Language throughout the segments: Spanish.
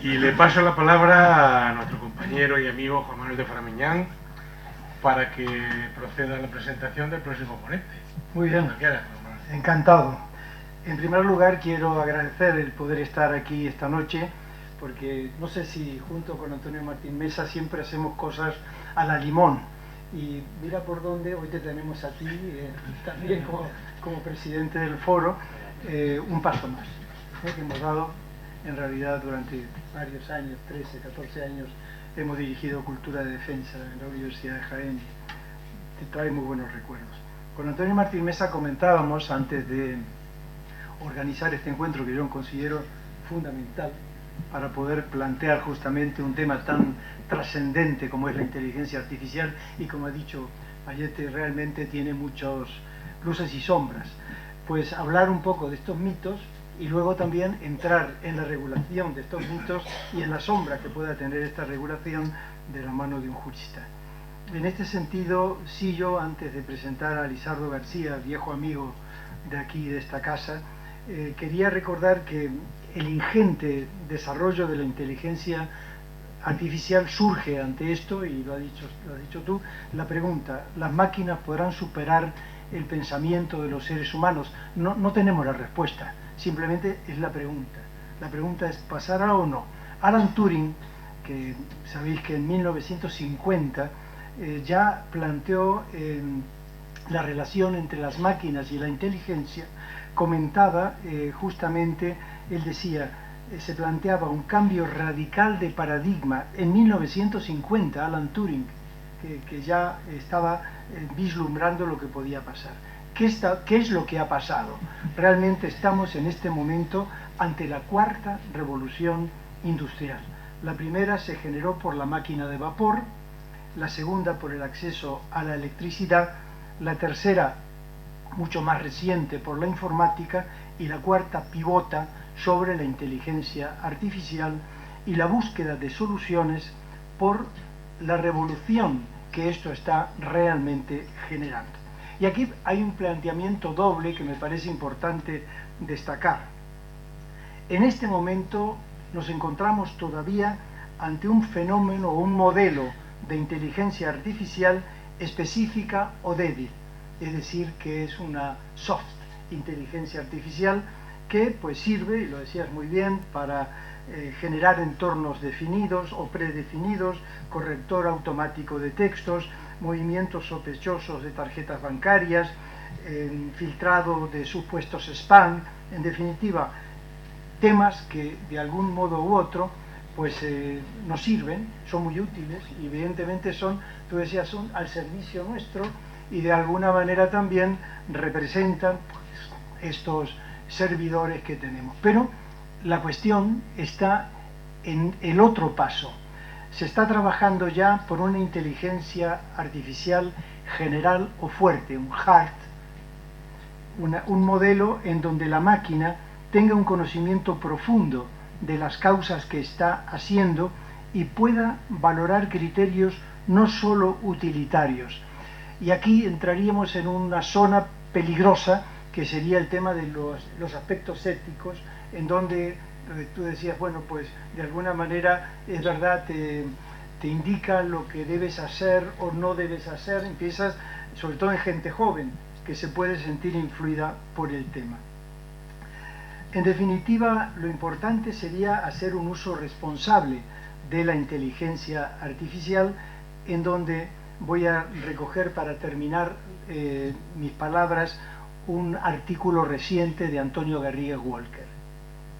Y le paso la palabra a nuestro compañero y amigo Juan Manuel de Framiñán para que proceda a la presentación del próximo ponente. Muy bien, encantado. En primer lugar quiero agradecer el poder estar aquí esta noche, porque no sé si junto con Antonio Martín Mesa siempre hacemos cosas a la limón. Y mira por dónde, hoy te tenemos a ti, también como presidente del foro, un paso más, que hemos dado en realidad durante varios años, 13, 14 años, hemos dirigido Cultura de Defensa en la Universidad de Jaén. Te trae muy buenos recuerdos. Con Antonio Martín Mesa comentábamos antes de organizar este encuentro, que yo considero fundamental para poder plantear justamente un tema tan trascendente como es la inteligencia artificial, y como ha dicho Ayete, realmente tiene muchos luces y sombras. Pues hablar un poco de estos mitos y luego también entrar en la regulación de estos mitos y en la sombra que pueda tener esta regulación de la mano de un jurista. En este sentido, sí, yo antes de presentar a Lizardo García, viejo amigo de aquí, de esta casa, quería recordar que el ingente desarrollo de la inteligencia artificial surge ante esto, y lo has dicho tú, la pregunta: ¿las máquinas podrán superar el pensamiento de los seres humanos? No tenemos la respuesta, simplemente es la pregunta. La pregunta es: ¿pasará o no? Alan Turing, que sabéis que en 1950 ya planteó la relación entre las máquinas y la inteligencia, comentaba justamente, él decía, se planteaba un cambio radical de paradigma en 1950, Alan Turing, que ya estaba vislumbrando lo que podía pasar. ¿Qué es lo que ha pasado? Realmente estamos en este momento ante la cuarta revolución industrial. La primera se generó por la máquina de vapor, la segunda por el acceso a la electricidad, la tercera, mucho más reciente, por la informática, y la cuarta pivota sobre la inteligencia artificial y la búsqueda de soluciones por la revolución que esto está realmente generando. Y aquí hay un planteamiento doble que me parece importante destacar. En este momento nos encontramos todavía ante un fenómeno o un modelo de inteligencia artificial específica o débil, es decir, que es una soft inteligencia artificial que pues sirve, y lo decías muy bien, para generar entornos definidos o predefinidos, corrector automático de textos, movimientos sospechosos de tarjetas bancarias, filtrado de supuestos spam, en definitiva, temas que de algún modo u otro pues nos sirven, son muy útiles y evidentemente son, tú decías, son al servicio nuestro, y de alguna manera también representan pues, estos servidores que tenemos. Pero la cuestión está en el otro paso. Se está trabajando ya por una inteligencia artificial general o fuerte, un HART, un modelo en donde la máquina tenga un conocimiento profundo de las causas que está haciendo y pueda valorar criterios no solo utilitarios. Y aquí entraríamos en una zona peligrosa, que sería el tema de los aspectos éticos, en donde tú decías, bueno, pues de alguna manera es verdad, te indica lo que debes hacer o no debes hacer, empiezas, sobre todo en gente joven, que se puede sentir influida por el tema. En definitiva, lo importante sería hacer un uso responsable de la inteligencia artificial, en donde voy a recoger para terminar mis palabras un artículo reciente de Antonio Garrigues Walker,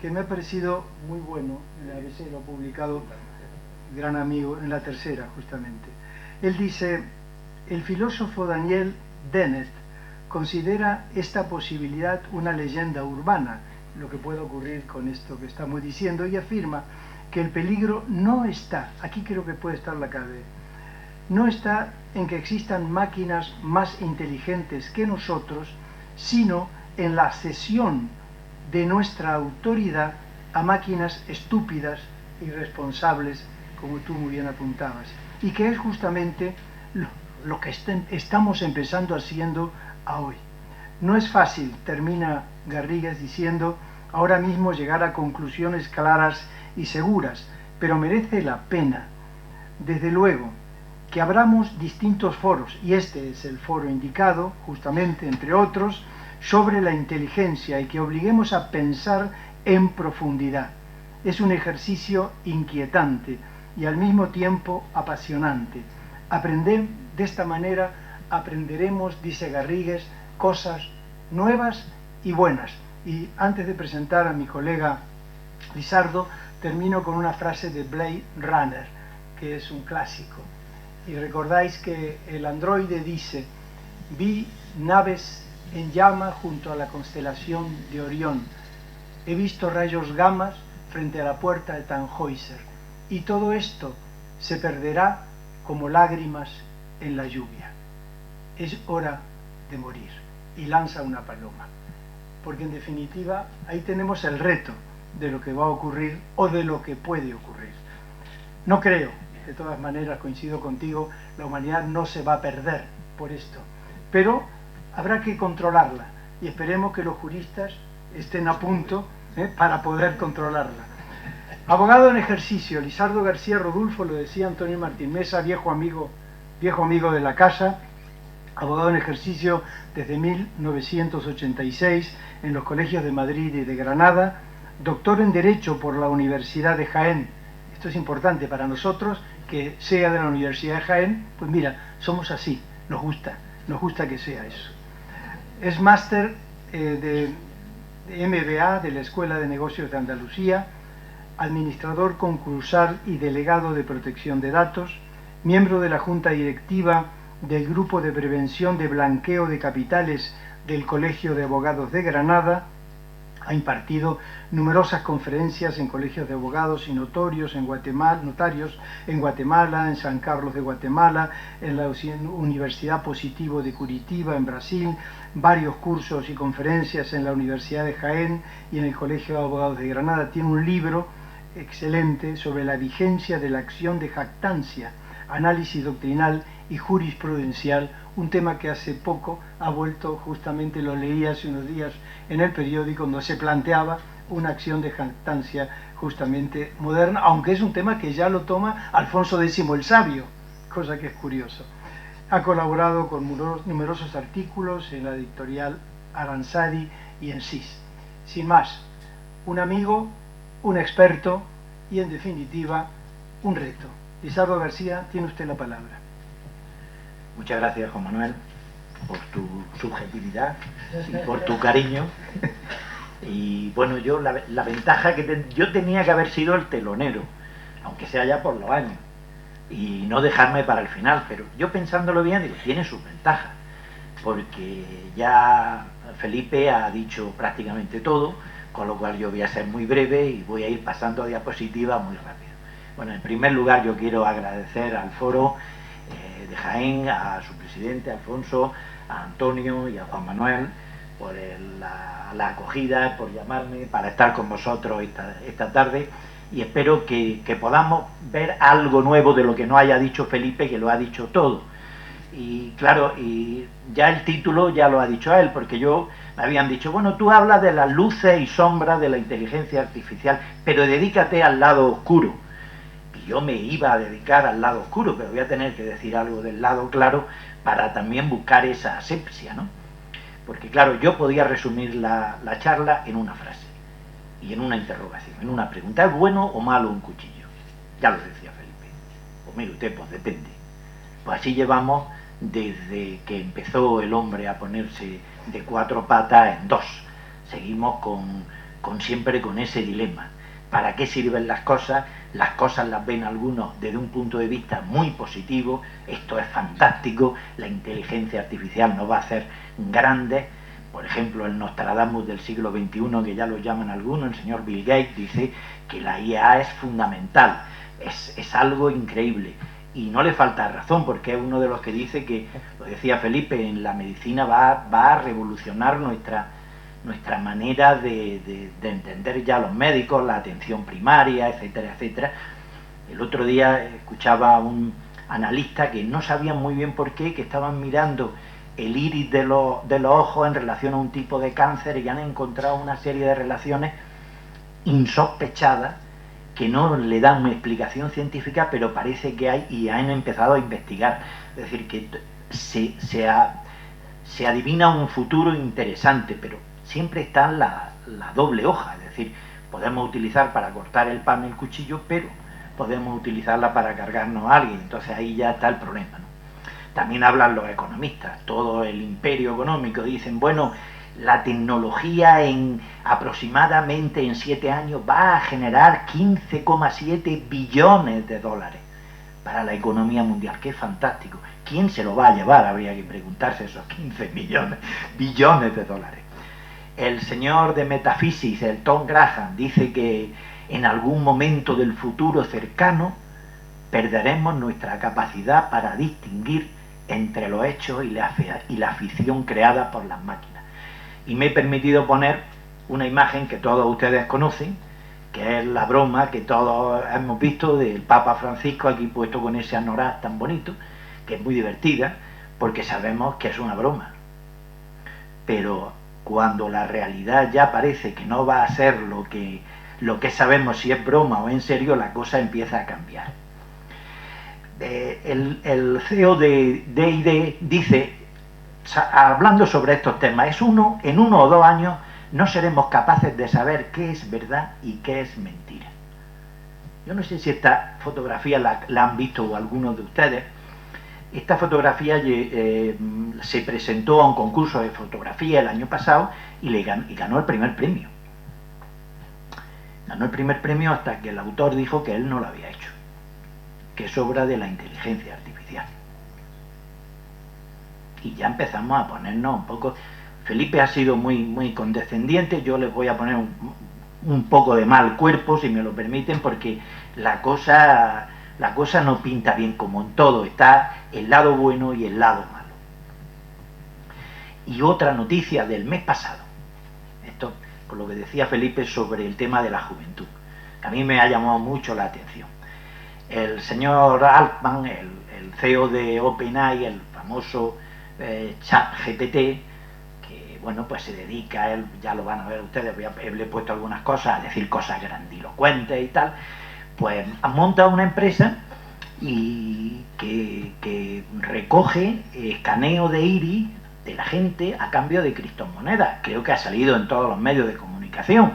que me ha parecido muy bueno. En la ABC lo ha publicado, gran amigo, en la tercera justamente. Él dice: el filósofo Daniel Dennett considera esta posibilidad una leyenda urbana, lo que puede ocurrir con esto que estamos diciendo, y afirma que el peligro no está, aquí creo que puede estar la clave, no está en que existan máquinas más inteligentes que nosotros, sino en la cesión de nuestra autoridad a máquinas estúpidas e irresponsables, como tú muy bien apuntabas, y que es justamente lo que estamos empezando haciendo a hoy. No es fácil, termina Garrigues diciendo, ahora mismo llegar a conclusiones claras y seguras, pero merece la pena. Desde luego, que abramos distintos foros, y este es el foro indicado, justamente, entre otros, sobre la inteligencia y que obliguemos a pensar en profundidad. Es un ejercicio inquietante y al mismo tiempo apasionante. Aprender de esta manera, aprenderemos, dice Garrigues, cosas nuevas y buenas. Y antes de presentar a mi colega Lizardo, termino con una frase de Blade Runner, que es un clásico. Y recordáis que el androide dice: vi naves en llama junto a la constelación de Orión, he visto rayos gamas frente a la puerta de Tannhäuser, y todo esto se perderá como lágrimas en la lluvia. Es hora de morir. Y lanza una paloma. Porque en definitiva ahí tenemos el reto de lo que va a ocurrir o de lo que puede ocurrir. No creo, de todas maneras coincido contigo, la humanidad no se va a perder por esto, pero habrá que controlarla y esperemos que los juristas estén a punto para poder controlarla. Abogado en ejercicio, Lizardo García Rodulfo, lo decía Antonio Martín Mesa, viejo amigo de la casa, abogado en ejercicio desde 1986 en los colegios de Madrid y de Granada, doctor en Derecho por la Universidad de Jaén. Esto es importante para nosotros, que sea de la Universidad de Jaén, pues mira, somos así, nos gusta que sea eso. Es máster de MBA de la Escuela de Negocios de Andalucía, administrador concursal y delegado de protección de datos, miembro de la Junta Directiva del Grupo de Prevención de Blanqueo de Capitales del Colegio de Abogados de Granada. Ha impartido numerosas conferencias en colegios de abogados y notarios en Guatemala, en San Carlos de Guatemala, en la Universidad Positivo de Curitiba, en Brasil, varios cursos y conferencias en la Universidad de Jaén y en el Colegio de Abogados de Granada. Tiene un libro excelente sobre la vigencia de la acción de jactancia, análisis doctrinal y jurisprudencial, un tema que hace poco ha vuelto, justamente lo leí hace unos días en el periódico, donde se planteaba una acción de jactancia justamente moderna, aunque es un tema que ya lo toma Alfonso X el Sabio, cosa que es curioso. Ha colaborado con numerosos artículos en la editorial Aranzadi y en SIS. Sin más, un amigo, un experto y, en definitiva, un reto. Lizardo García, tiene usted la palabra. Muchas gracias, Juan Manuel, por tu subjetividad y por tu cariño. Y bueno, yo la ventaja que yo tenía que haber sido el telonero, aunque sea ya por los años, y no dejarme para el final, pero yo pensándolo bien, digo, tiene sus ventajas, porque ya Felipe ha dicho prácticamente todo, con lo cual yo voy a ser muy breve y voy a ir pasando a diapositivas muy rápido. Bueno, en primer lugar yo quiero agradecer al foro de Jaén, a su presidente Alfonso, a Antonio y a Juan Manuel por la acogida, por llamarme para estar con vosotros esta tarde, y espero que podamos ver algo nuevo de lo que no haya dicho Felipe, que lo ha dicho todo. Y claro, y ya el título ya lo ha dicho él, porque me habían dicho, bueno, tú hablas de las luces y sombras de la inteligencia artificial, pero dedícate al lado oscuro. Y yo me iba a dedicar al lado oscuro, pero voy a tener que decir algo del lado claro para también buscar esa asepsia, ¿no? Porque claro, yo podía resumir la charla en una frase y en una interrogación, en una pregunta: ¿es bueno o malo un cuchillo? Ya lo decía Felipe. Pues mire usted, pues depende. Pues así llevamos desde que empezó el hombre a ponerse de 4 patas en 2. Seguimos siempre con ese dilema. ¿Para qué sirven las cosas? Las cosas las ven algunos desde un punto de vista muy positivo. Esto es fantástico, la inteligencia artificial nos va a hacer grandes. Por ejemplo, el Nostradamus del siglo XXI, que ya lo llaman algunos, el señor Bill Gates, dice que la IA es fundamental, es algo increíble. Y no le falta razón, porque es uno de los que dice que, lo decía Felipe, en la medicina va a revolucionar nuestra manera de entender ya los médicos, la atención primaria, etcétera, etcétera. El otro día escuchaba a un analista que no sabían muy bien por qué, que estaban mirando el iris de los ojos en relación a un tipo de cáncer y han encontrado una serie de relaciones insospechadas que no le dan una explicación científica, pero parece que hay y han empezado a investigar. Es decir, que se adivina un futuro interesante, pero siempre está la doble hoja. Es decir, podemos utilizar para cortar el pan el cuchillo, pero podemos utilizarla para cargarnos a alguien. Entonces ahí ya está el problema, ¿no? También hablan los economistas, todo el imperio económico, dicen, bueno, la tecnología aproximadamente en 7 años va a generar 15,7 billones de dólares para la economía mundial. ¡Qué fantástico! ¿Quién se lo va a llevar? Habría que preguntarse esos 15 billones de dólares. El señor de Metaphysics, el Tom Graham, dice que en algún momento del futuro cercano perderemos nuestra capacidad para distinguir entre los hechos y la ficción creada por las máquinas. Y me he permitido poner una imagen que todos ustedes conocen, que es la broma que todos hemos visto del Papa Francisco aquí puesto con ese anorak tan bonito, que es muy divertida, porque sabemos que es una broma. Pero cuando la realidad ya parece que no va a ser lo que sabemos si es broma o en serio, la cosa empieza a cambiar. El CEO de D&D dice, hablando sobre estos temas, en 1 o 2 años no seremos capaces de saber qué es verdad y qué es mentira. Yo no sé si esta fotografía la han visto algunos de ustedes. Esta fotografía se presentó a un concurso de fotografía el año pasado y ganó el primer premio. Ganó el primer premio hasta que el autor dijo que él no lo había hecho, que es obra de la inteligencia artificial. Y ya empezamos a ponernos un poco... Felipe ha sido muy condescendiente, yo les voy a poner un poco de mal cuerpo, si me lo permiten, porque la cosa no pinta bien, como en todo, está el lado bueno y el lado malo. Y otra noticia del mes pasado, esto por lo que decía Felipe sobre el tema de la juventud, que a mí me ha llamado mucho la atención. El señor Altman, el CEO de OpenAI, el famoso ChatGPT, que bueno, pues se dedica, él ya lo van a ver ustedes, le he puesto algunas cosas, a decir cosas grandilocuentes y tal, pues han montado una empresa y que recoge escaneo de iris de la gente a cambio de criptomonedas. Creo que ha salido en todos los medios de comunicación.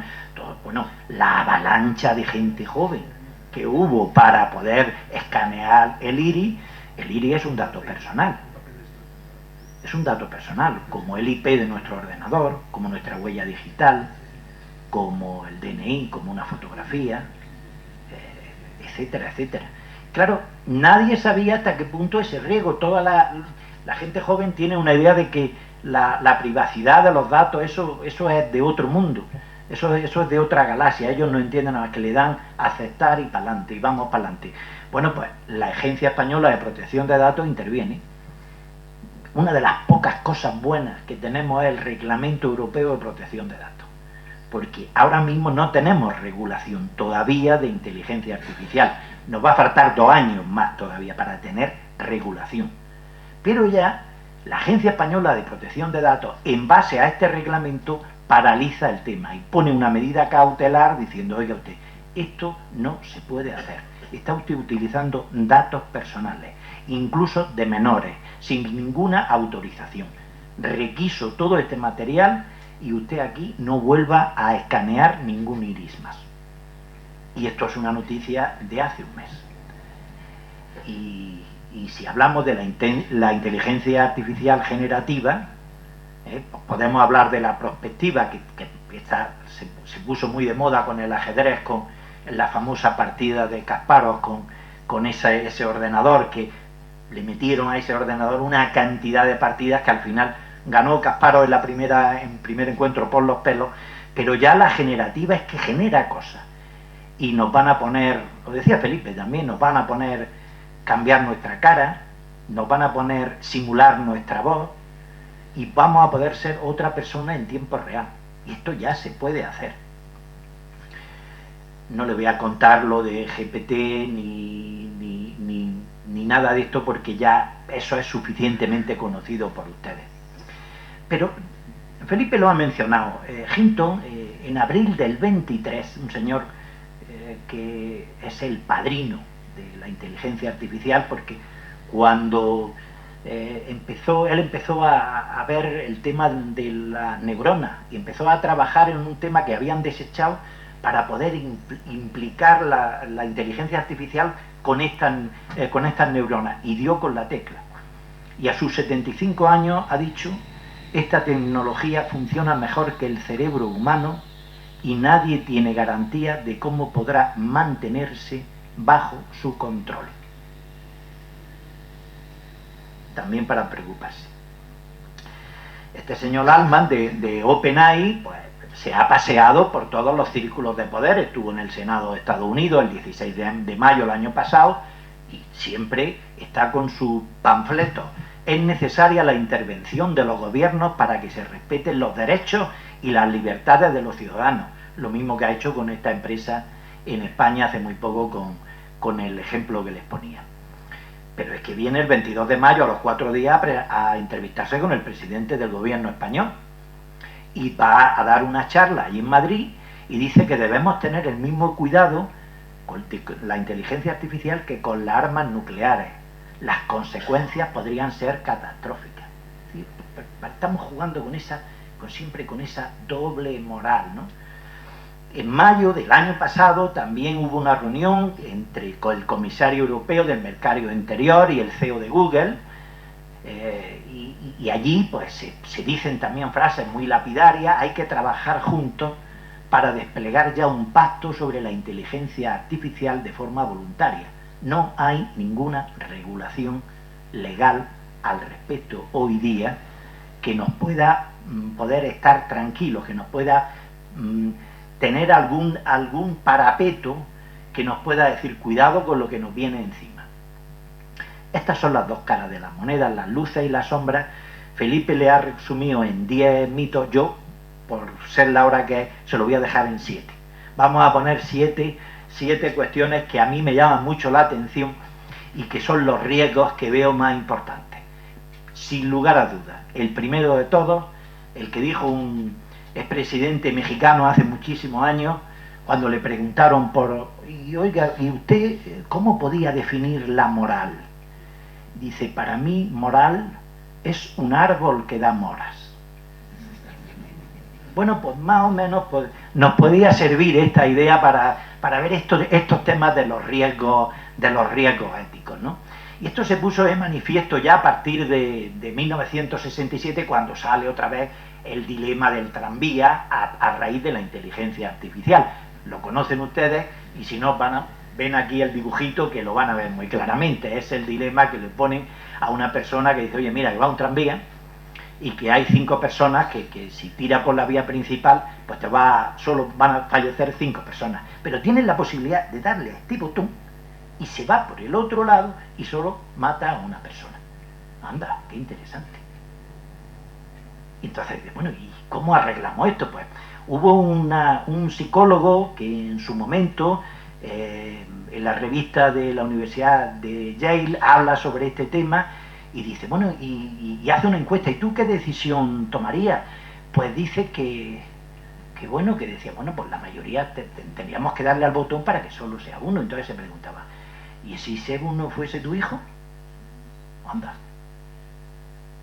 Bueno, la avalancha de gente joven que hubo para poder escanear el iris es un dato personal. Es un dato personal, como el IP de nuestro ordenador, como nuestra huella digital, como el DNI, como una fotografía, etcétera, etcétera. Claro, nadie sabía hasta qué punto ese riesgo. Toda la gente joven tiene una idea de que la privacidad de los datos, eso es de otro mundo, eso es de otra galaxia. Ellos no entienden nada, que le dan a aceptar y para adelante, y vamos para adelante. Bueno, pues la Agencia Española de Protección de Datos interviene. Una de las pocas cosas buenas que tenemos es el Reglamento Europeo de Protección de Datos, porque ahora mismo no tenemos regulación todavía de inteligencia artificial. Nos va a faltar 2 años más todavía para tener regulación. Pero ya la Agencia Española de Protección de Datos, en base a este reglamento, paraliza el tema y pone una medida cautelar diciendo, oiga usted, esto no se puede hacer. Está usted utilizando datos personales, incluso de menores, sin ninguna autorización. Requiso todo este material y usted aquí no vuelva a escanear ningún iris más. Y esto es una noticia de hace un mes. Y si hablamos de la inteligencia artificial generativa, pues podemos hablar de la prospectiva, que se puso muy de moda con el ajedrez, con la famosa partida de Kasparov, con ese ordenador, que le metieron a ese ordenador una cantidad de partidas que al final ganó Kasparov en primer encuentro por los pelos. Pero ya la generativa es que genera cosas. Y nos van a poner, lo decía Felipe también, nos van a poner cambiar nuestra cara, nos van a poner simular nuestra voz y vamos a poder ser otra persona en tiempo real. Y esto ya se puede hacer. No le voy a contar lo de GPT ni nada de esto, porque ya eso es suficientemente conocido por ustedes. Pero Felipe lo ha mencionado. Hinton, en abril del 23, un señor que es el padrino de la inteligencia artificial, porque cuando él empezó a ver el tema de la neurona y empezó a trabajar en un tema que habían desechado para poder implicar la inteligencia artificial con estas neuronas, y dio con la tecla. Y a sus 75 años ha dicho: esta tecnología funciona mejor que el cerebro humano y nadie tiene garantía de cómo podrá mantenerse bajo su control. También para preocuparse. Este señor Altman de OpenAI, pues, se ha paseado por todos los círculos de poder. Estuvo en el Senado de Estados Unidos el 16 de mayo del año pasado y siempre está con su panfleto: es necesaria la intervención de los gobiernos para que se respeten los derechos y las libertades de los ciudadanos. Lo mismo que ha hecho con esta empresa en España hace muy poco con el ejemplo que les ponía. Pero es que viene el 22 de mayo, a los 4 días, a entrevistarse con el presidente del gobierno español. Y va a dar una charla allí en Madrid y dice que debemos tener el mismo cuidado con la inteligencia artificial que con las armas nucleares. Las consecuencias podrían ser catastróficas. ¿Sí? Estamos jugando siempre con esa doble moral, ¿no? En mayo del año pasado también hubo una reunión con el comisario europeo del mercado interior y el CEO de Google, y allí pues se dicen también frases muy lapidarias: hay que trabajar juntos para desplegar ya un pacto sobre la inteligencia artificial de forma voluntaria. No hay ninguna regulación legal al respecto hoy día que nos pueda poder estar tranquilos, que nos pueda tener algún parapeto que nos pueda decir cuidado con lo que nos viene encima. Estas son las dos caras de la moneda, las luces y las sombras. Felipe le ha resumido en 10 mitos. Yo, por ser la hora que es, se lo voy a dejar en 7. Vamos a poner 7 cuestiones que a mí me llaman mucho la atención y que son los riesgos que veo más importantes. Sin lugar a dudas, el primero de todos, el que dijo un expresidente mexicano hace muchísimos años, cuando le preguntaron oiga, ¿y usted cómo podía definir la moral? Dice: para mí moral es un árbol que da moras. Bueno, pues más o menos nos podía servir esta idea para ver estos temas de los riesgos éticos, ¿no? Y esto se puso de manifiesto ya a partir de 1967, cuando sale otra vez el dilema del tranvía a raíz de la inteligencia artificial. Lo conocen ustedes, y si no, ven aquí el dibujito que lo van a ver muy claramente. Es el dilema que le ponen a una persona que dice: oye, mira, que va un tranvía y que hay 5 personas que si tira por la vía principal, pues solo van a fallecer 5 personas. Pero tienes la posibilidad de darle a este botón y se va por el otro lado y solo mata a una persona. Anda, qué interesante. Entonces, bueno, ¿y cómo arreglamos esto? Pues hubo un psicólogo que en su momento, en la revista de la Universidad de Yale, habla sobre este tema y dice, bueno, y hace una encuesta: ¿y tú qué decisión tomarías? Pues dice que decía, bueno, pues la mayoría tendríamos que darle al botón para que solo sea uno. Entonces se preguntaba: ¿y si ese uno fuese tu hijo? Anda,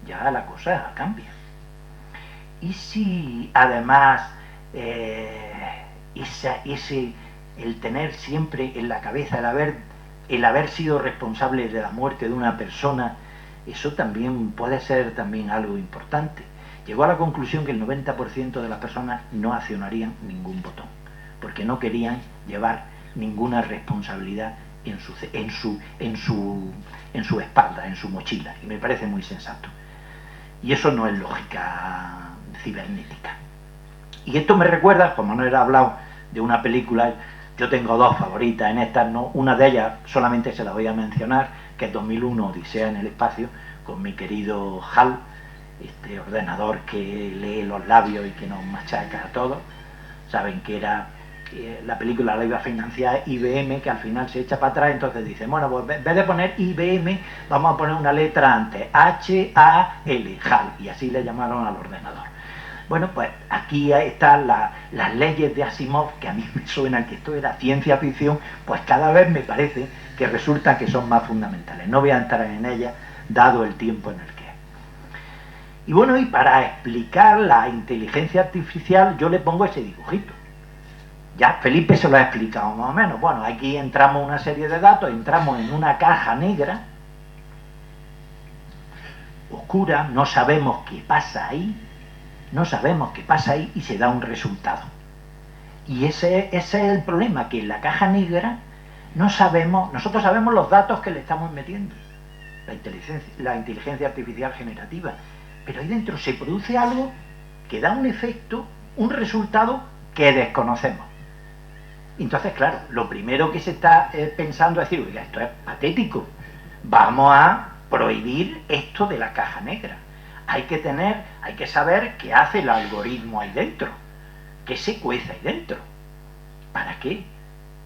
ya la cosa cambia. Y si además el tener siempre en la cabeza el haber sido responsable de la muerte de una persona, eso también puede ser también algo importante. Llegó a la conclusión que el 90% de las personas no accionarían ningún botón, porque no querían llevar ninguna responsabilidad en su espalda, en su mochila, y me parece muy sensato. Y eso no es lógica cibernética. Y esto me recuerda, como no era hablado de una película, yo tengo 2 favoritas en estas, ¿no? Una de ellas solamente se la voy a mencionar, que es 2001, Odisea en el espacio, con mi querido HAL, este ordenador que lee los labios y que nos machaca a todos. Saben que era la película la iba a financiar IBM, que al final se echa para atrás. Entonces dice, bueno, pues en vez de poner IBM, vamos a poner una letra antes, HAL, HAL, y así le llamaron al ordenador. Bueno, pues aquí están las leyes de Asimov, que a mí me suena que esto era ciencia ficción, pues cada vez me parece que resulta que son más fundamentales. No voy a entrar en ellas, dado el tiempo en el que es. Y bueno, y para explicar la inteligencia artificial, yo le pongo ese dibujito. Ya Felipe se lo ha explicado más o menos. Bueno, aquí entramos una serie de datos, entramos en una caja negra, oscura, no sabemos qué pasa ahí, y se da un resultado. Y ese es el problema, que en la caja negra no sabemos, nosotros sabemos los datos que le estamos metiendo, la inteligencia artificial generativa, pero ahí dentro se produce algo que da un efecto, un resultado que desconocemos. Entonces, claro, lo primero que se está pensando es decir, oiga, esto es patético, vamos a prohibir esto de la caja negra. Hay que saber qué hace el algoritmo ahí dentro, qué se cuece ahí dentro. ¿Para qué?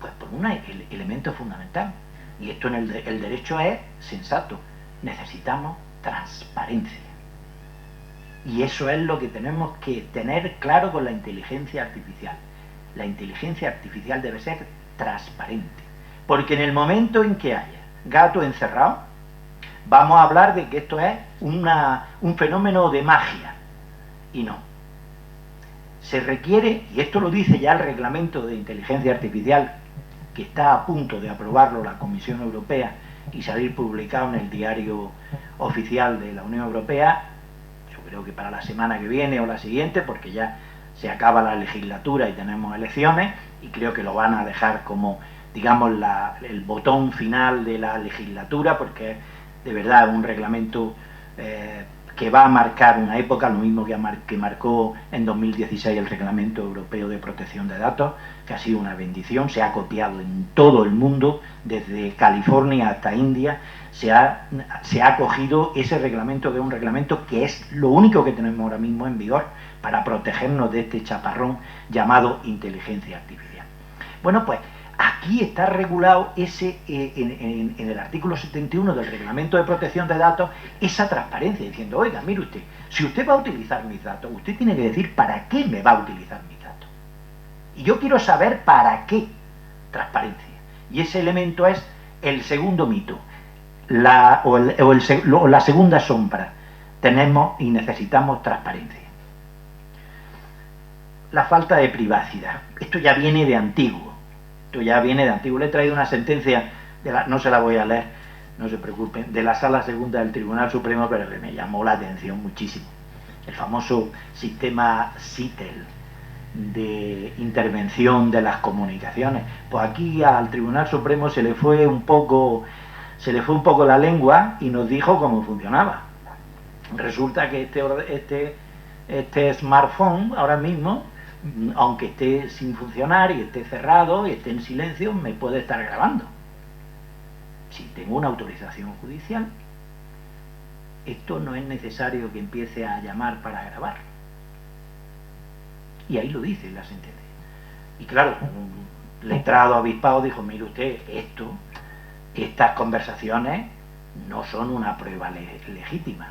Pues por un elemento fundamental. Y esto en el derecho es sensato. Necesitamos transparencia. Y eso es lo que tenemos que tener claro con la inteligencia artificial. La inteligencia artificial debe ser transparente. Porque en el momento en que haya gato encerrado, vamos a hablar de que esto es un fenómeno de magia. Y no. Se requiere, y esto lo dice ya el reglamento de inteligencia artificial, que está a punto de aprobarlo la Comisión Europea y salir publicado en el diario oficial de la Unión Europea, yo creo que para la semana que viene o la siguiente, porque ya se acaba la legislatura y tenemos elecciones, y creo que lo van a dejar como, digamos, el botón final de la legislatura, porque de verdad es un reglamento que va a marcar una época, lo mismo que marcó en 2016 el Reglamento Europeo de Protección de Datos, que ha sido una bendición, se ha copiado en todo el mundo, desde California hasta India, se ha cogido ese reglamento, que es un reglamento que es lo único que tenemos ahora mismo en vigor para protegernos de este chaparrón llamado inteligencia artificial. Bueno, pues aquí está regulado en el artículo 71 del Reglamento de Protección de Datos esa transparencia, diciendo, oiga, mire usted, si usted va a utilizar mis datos, usted tiene que decir para qué me va a utilizar mis datos. Y yo quiero saber para qué. Transparencia. Y ese elemento es el segundo mito, la segunda sombra. Tenemos y necesitamos transparencia. La falta de privacidad. Esto ya viene de antiguo. Le he traído una sentencia, no se la voy a leer, no se preocupen, de la Sala Segunda del Tribunal Supremo, pero que me llamó la atención muchísimo. El famoso sistema SITEL de intervención de las comunicaciones. Pues aquí al Tribunal Supremo se le fue un poco la lengua y nos dijo cómo funcionaba. Resulta que este smartphone ahora mismo, aunque esté sin funcionar y esté cerrado y esté en silencio, me puede estar grabando. Si tengo una autorización judicial, esto no es necesario que empiece a llamar para grabar. Y ahí lo dice la sentencia. Y claro, un letrado avispado dijo, mire usted, estas conversaciones no son una prueba legítima.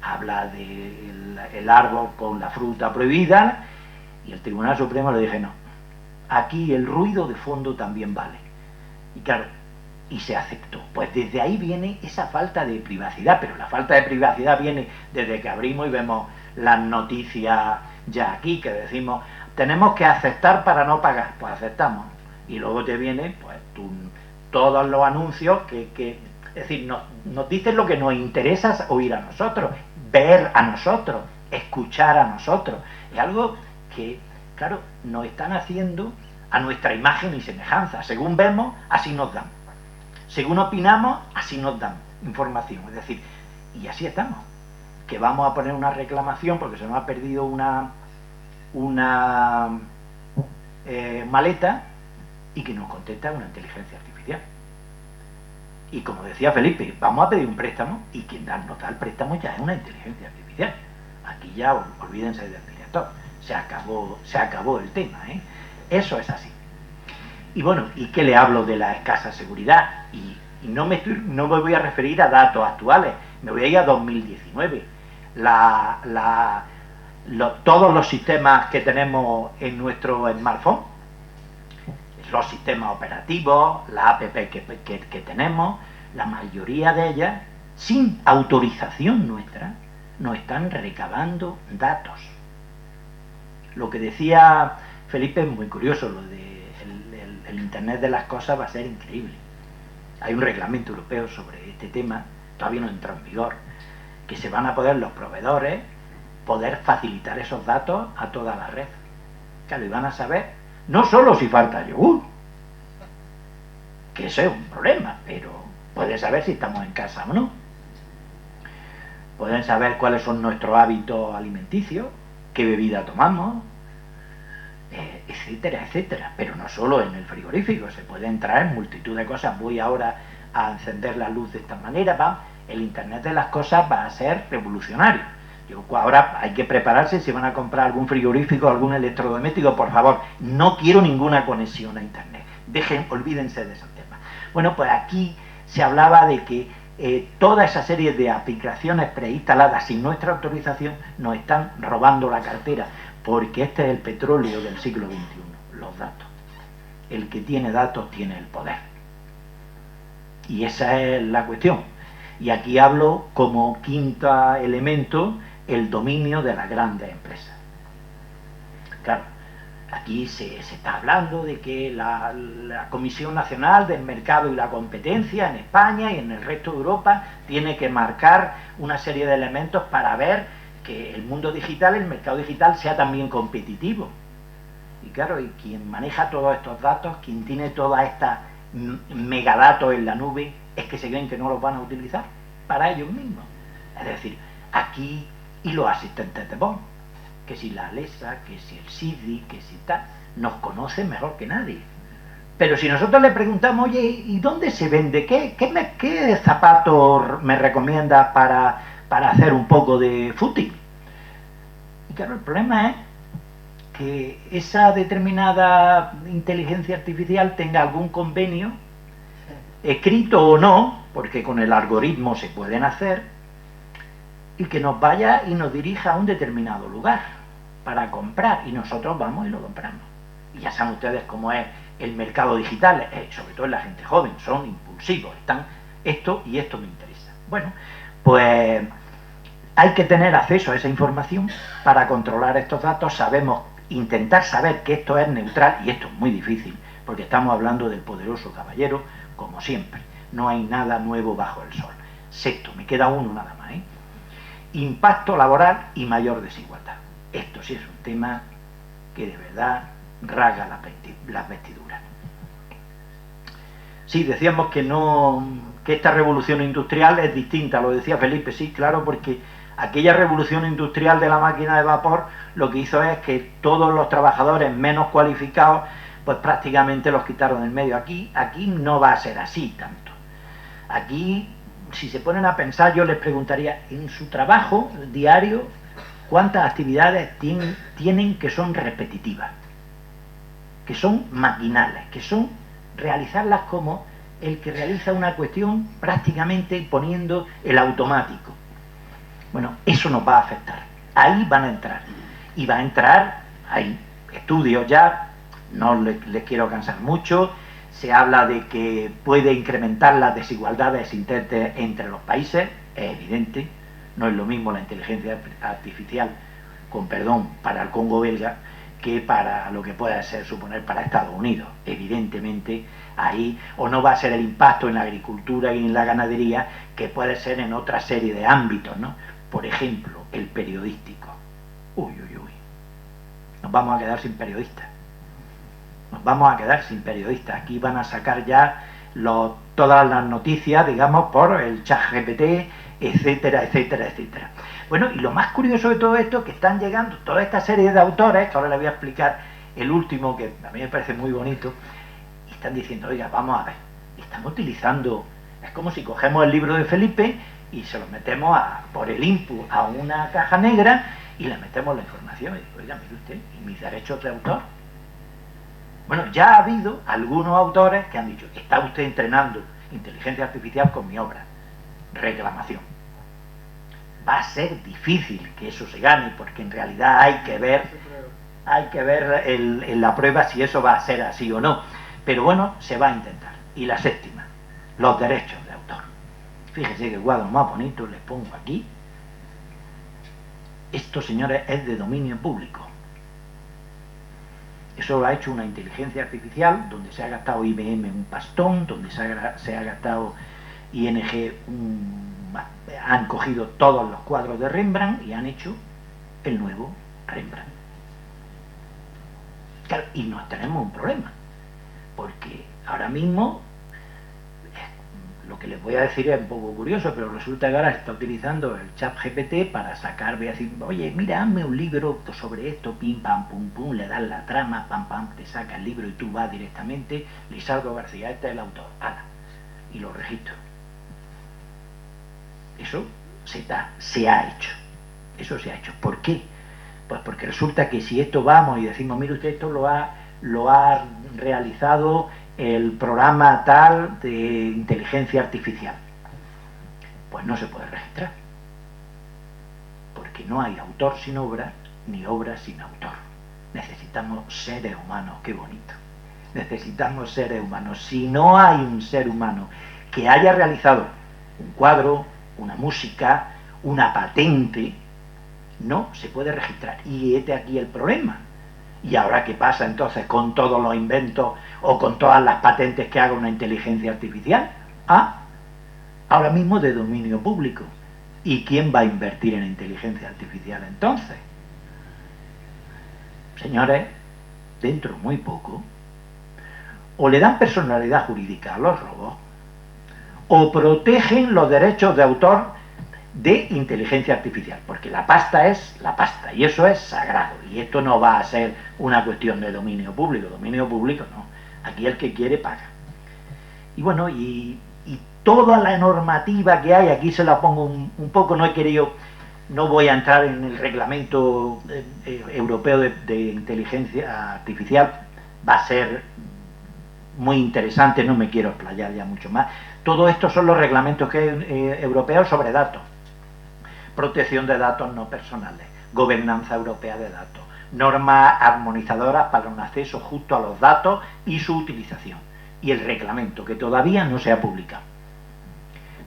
Habla del árbol con la fruta prohibida, y el Tribunal Supremo le dije, no, aquí el ruido de fondo también vale. Y claro, y se aceptó. Pues desde ahí viene esa falta de privacidad, pero la falta de privacidad viene desde que abrimos y vemos las noticias ya aquí, que decimos, tenemos que aceptar para no pagar, pues aceptamos. Y luego te vienen pues todos los anuncios que es decir, nos dicen lo que nos interesa oír a nosotros, ver a nosotros, escuchar a nosotros. Es algo que, claro, nos están haciendo a nuestra imagen y semejanza. Según vemos, así nos dan. Según opinamos, así nos dan información. Es decir, y así estamos. Que vamos a poner una reclamación porque se nos ha perdido una maleta, y que nos contesta una inteligencia artificial. Y como decía Felipe, vamos a pedir un préstamo y quien nos da el préstamo ya es una inteligencia artificial. Aquí ya olvídense del director. Se acabó el tema, ¿eh? Eso es así. Y bueno, ¿y qué le hablo de la escasa seguridad? Y no me voy a referir a datos actuales, me voy a ir a 2019. todos los sistemas que tenemos en nuestro smartphone, los sistemas operativos, la app que tenemos, la mayoría de ellas, sin autorización nuestra, nos están recabando datos. Lo que decía Felipe es muy curioso, lo de el Internet de las cosas va a ser increíble. Hay un reglamento europeo sobre este tema, todavía no entra en vigor, que se van a poder los proveedores poder facilitar esos datos a toda la red. Claro, y van a saber no solo si falta yogur, que ese es un problema, pero pueden saber si estamos en casa o no. Pueden saber cuáles son nuestros hábitos alimenticios, qué bebida tomamos, etcétera, etcétera. Pero no solo en el frigorífico, se puede entrar en multitud de cosas. Voy ahora a encender la luz de esta manera, el Internet de las cosas va a ser revolucionario. Ahora hay que prepararse si van a comprar algún frigorífico, algún electrodoméstico, por favor, no quiero ninguna conexión a Internet. Olvídense de esos temas. Bueno, pues aquí se hablaba de que toda esa serie de aplicaciones preinstaladas sin nuestra autorización nos están robando la cartera, porque este es el petróleo del siglo XXI, los datos. El que tiene datos tiene el poder. Y esa es la cuestión. Y aquí hablo como quinto elemento, el dominio de las grandes empresas. Claro, aquí se está hablando de que la Comisión Nacional del Mercado y la Competencia en España y en el resto de Europa tiene que marcar una serie de elementos para ver que el mundo digital, el mercado digital, sea también competitivo. Y claro, y quien maneja todos estos datos, quien tiene todas estas megadatos en la nube, es que se creen que no los van a utilizar para ellos mismos. Es decir, aquí, y los asistentes de voz, que si la Alexa, que si el Siri, que si tal, nos conocen mejor que nadie. Pero si nosotros le preguntamos, oye, ¿y dónde se vende? ¿Qué zapatos me recomiendas para hacer un poco de footing? Y claro, el problema es que esa determinada inteligencia artificial tenga algún convenio, escrito o no, porque con el algoritmo se pueden hacer, y que nos vaya y nos dirija a un determinado lugar para comprar, y nosotros vamos y lo compramos. Y ya saben ustedes cómo es el mercado digital, sobre todo en la gente joven, son impulsivos, están esto y esto me interesa. Bueno, pues hay que tener acceso a esa información para controlar estos datos. Intentar saber que esto es neutral, y esto es muy difícil, porque estamos hablando del poderoso caballero, como siempre. No hay nada nuevo bajo el sol. Sexto, me queda uno nada más, impacto laboral y mayor desigualdad. Esto sí es un tema que de verdad rasga las vestiduras. Sí, decíamos que esta revolución industrial es distinta, lo decía Felipe, sí, claro, porque aquella revolución industrial de la máquina de vapor lo que hizo es que todos los trabajadores menos cualificados pues prácticamente los quitaron del medio. Aquí no va a ser así tanto. Aquí, si se ponen a pensar, yo les preguntaría, en su trabajo diario, ¿cuántas actividades tienen que son repetitivas? Que son maquinales, que son realizarlas como el que realiza una cuestión prácticamente poniendo el automático. Bueno, eso nos va a afectar. Ahí van a entrar. Y va a entrar, hay estudios ya, no les quiero cansar mucho, se habla de que puede incrementar las desigualdades entre los países, es evidente, no es lo mismo la inteligencia artificial, con perdón, para el Congo belga, que para lo que pueda ser, suponer, para Estados Unidos. Evidentemente, ahí, o no va a ser el impacto en la agricultura y en la ganadería, que puede ser en otra serie de ámbitos, ¿no? Por ejemplo, el periodístico. Uy. Nos vamos a quedar sin periodistas. Aquí van a sacar ya todas las noticias, digamos, por el ChatGPT, etcétera, etcétera, etcétera. Bueno, y lo más curioso de todo esto es que están llegando toda esta serie de autores, que ahora les voy a explicar el último, que a mí me parece muy bonito, y están diciendo, oiga, vamos a ver, están utilizando, es como si cogemos el libro de Felipe y se lo metemos por el input a una caja negra y le metemos la información, y digo, oiga, mire usted, ¿y mis derechos de autor? Bueno, ya ha habido algunos autores que han dicho, está usted entrenando inteligencia artificial con mi obra. Reclamación. va a ser difícil que eso se gane, porque en realidad hay que ver en la prueba si eso va a ser así o no. Pero bueno, se va a intentar. Y la séptima, los derechos de autor. Fíjense qué cuadro más bonito les pongo aquí. Esto, señores, es de dominio público. Eso lo ha hecho una inteligencia artificial, donde se ha gastado IBM un pastón, donde se ha gastado ING han cogido todos los cuadros de Rembrandt y han hecho el nuevo Rembrandt. Claro, y nos tenemos un problema, porque ahora mismo lo que les voy a decir es un poco curioso, pero resulta que ahora está utilizando el chat GPT para sacar, voy a decir, oye, mira, hazme un libro sobre esto, pim, pam, pum, pum, le das la trama, pam, pam, te saca el libro y tú vas directamente, Lisardo García, este es el autor, ala, y lo registro. Eso se ha hecho. Eso se ha hecho. ¿Por qué? Pues porque resulta que si esto vamos y decimos, mire usted, esto lo ha realizado el programa tal de inteligencia artificial, pues no se puede registrar, porque no hay autor sin obra, ni obra sin autor. Necesitamos seres humanos, qué bonito. Necesitamos seres humanos. Si no hay un ser humano que haya realizado un cuadro, una música, una patente, no se puede registrar. Y este aquí el problema. ¿Y ahora qué pasa entonces con todos los inventos o con todas las patentes que haga una inteligencia artificial? Ahora mismo de dominio público. ¿Y quién va a invertir en inteligencia artificial entonces? Señores, dentro muy poco, o le dan personalidad jurídica a los robots, o protegen los derechos de autor de inteligencia artificial, porque la pasta es la pasta, y eso es sagrado, y esto no va a ser una cuestión de dominio público no, aquí el que quiere paga. Y bueno, y toda la normativa que hay, aquí se la pongo un poco, no voy a entrar en el reglamento europeo de inteligencia artificial, va a ser muy interesante, no me quiero explayar ya mucho más. Todo esto son los reglamentos europeos sobre datos. Protección de datos no personales, gobernanza europea de datos, normas armonizadoras para un acceso justo a los datos y su utilización. Y el reglamento, que todavía no se ha publicado,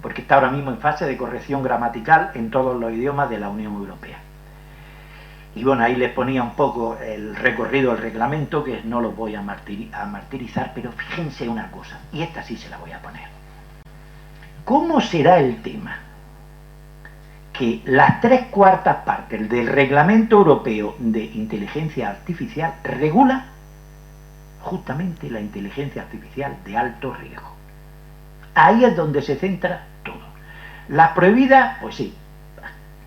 porque está ahora mismo en fase de corrección gramatical en todos los idiomas de la Unión Europea. Y bueno, ahí les ponía un poco el recorrido del reglamento, que no lo voy a martirizar, pero fíjense una cosa, y esta sí se la voy a poner. ¿Cómo será el tema? Que las 3/4 partes del reglamento europeo de inteligencia artificial regula justamente la inteligencia artificial de alto riesgo. Ahí es donde se centra todo. Las prohibidas, pues sí,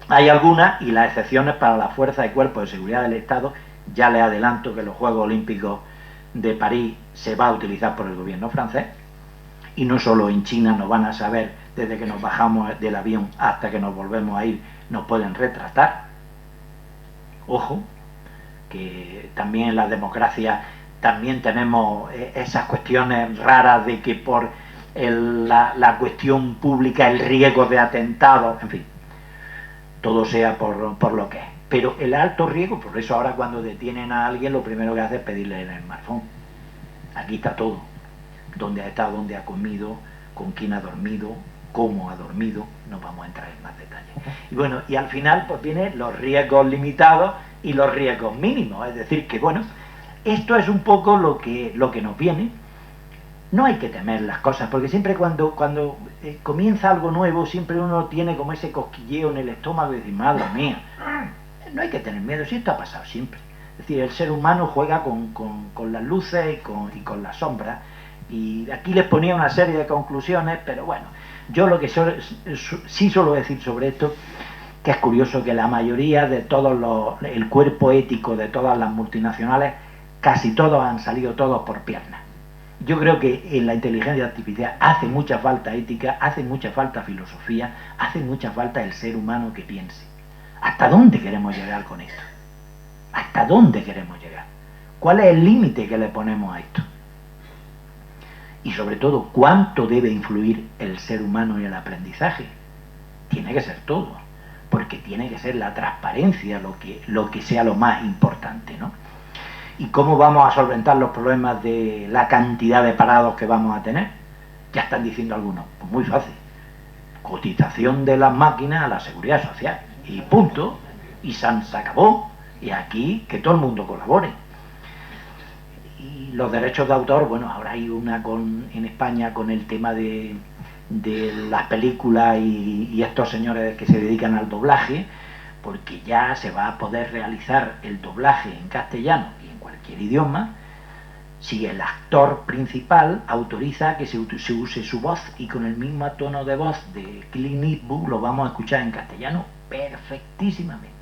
hay algunas, y las excepciones para las fuerzas y cuerpos de seguridad del Estado. Ya les adelanto que los Juegos Olímpicos de París se va a utilizar por el gobierno francés, y no solo en China nos van a saber, desde que nos bajamos del avión hasta que nos volvemos a ir, nos pueden retratar. Ojo, que también en la democracia también tenemos esas cuestiones raras de que por la cuestión pública, el riesgo de atentados, en fin, todo sea por lo que es. Pero el alto riesgo, por eso ahora cuando detienen a alguien, lo primero que hace es pedirle el smartphone. Aquí está todo. Dónde ha estado, dónde ha comido, con quién ha dormido, cómo ha dormido, no vamos a entrar en más detalles. Y bueno, y al final pues vienen los riesgos limitados y los riesgos mínimos, es decir que bueno, esto es un poco lo que nos viene. No hay que temer las cosas, porque siempre cuando comienza algo nuevo, siempre uno tiene como ese cosquilleo en el estómago y dice, madre mía, no hay que tener miedo, si esto ha pasado siempre. Es decir, el ser humano juega con las luces y con las sombras. Y aquí les ponía una serie de conclusiones, pero bueno, yo lo que sí suelo decir sobre esto, que es curioso que la mayoría de el cuerpo ético de todas las multinacionales, casi todos han salido todos por piernas. Yo creo que en la inteligencia artificial hace mucha falta ética, hace mucha falta filosofía, hace mucha falta el ser humano que piense. ¿Hasta dónde queremos llegar con esto? ¿Hasta dónde queremos llegar? ¿Cuál es el límite que le ponemos a esto? Y sobre todo, ¿cuánto debe influir el ser humano en el aprendizaje? Tiene que ser todo. porque tiene que ser la transparencia lo que sea lo más importante, ¿no? ¿Y cómo vamos a solventar los problemas de la cantidad de parados que vamos a tener? Ya están diciendo algunos, pues muy fácil, cotización de las máquinas a la seguridad social, y punto, y se acabó, y aquí que todo el mundo colabore. Y los derechos de autor, bueno, ahora hay una en España con el tema de las películas y estos señores que se dedican al doblaje, porque ya se va a poder realizar el doblaje en castellano y en cualquier idioma si el actor principal autoriza que se use su voz, y con el mismo tono de voz de Clint Eastwood lo vamos a escuchar en castellano perfectísimamente.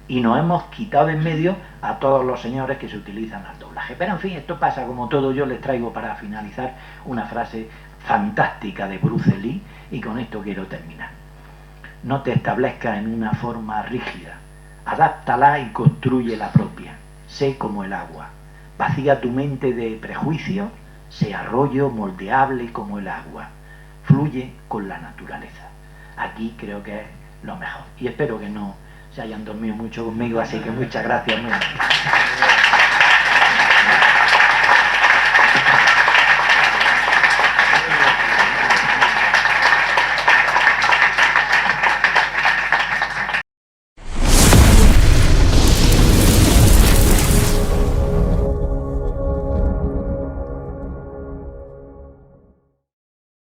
Y nos hemos quitado de en medio a todos los señores que se utilizan al doblaje. Pero en fin, esto pasa como todo. Yo les traigo para finalizar una frase fantástica de Bruce Lee, y con esto quiero terminar. No te establezcas en una forma rígida, adáptala y construye la propia. Sé como el agua, vacía tu mente de prejuicios, sé arroyo moldeable como el agua, fluye con la naturaleza. Aquí creo que es lo mejor, y espero que no se hayan dormido mucho conmigo, así que muchas gracias.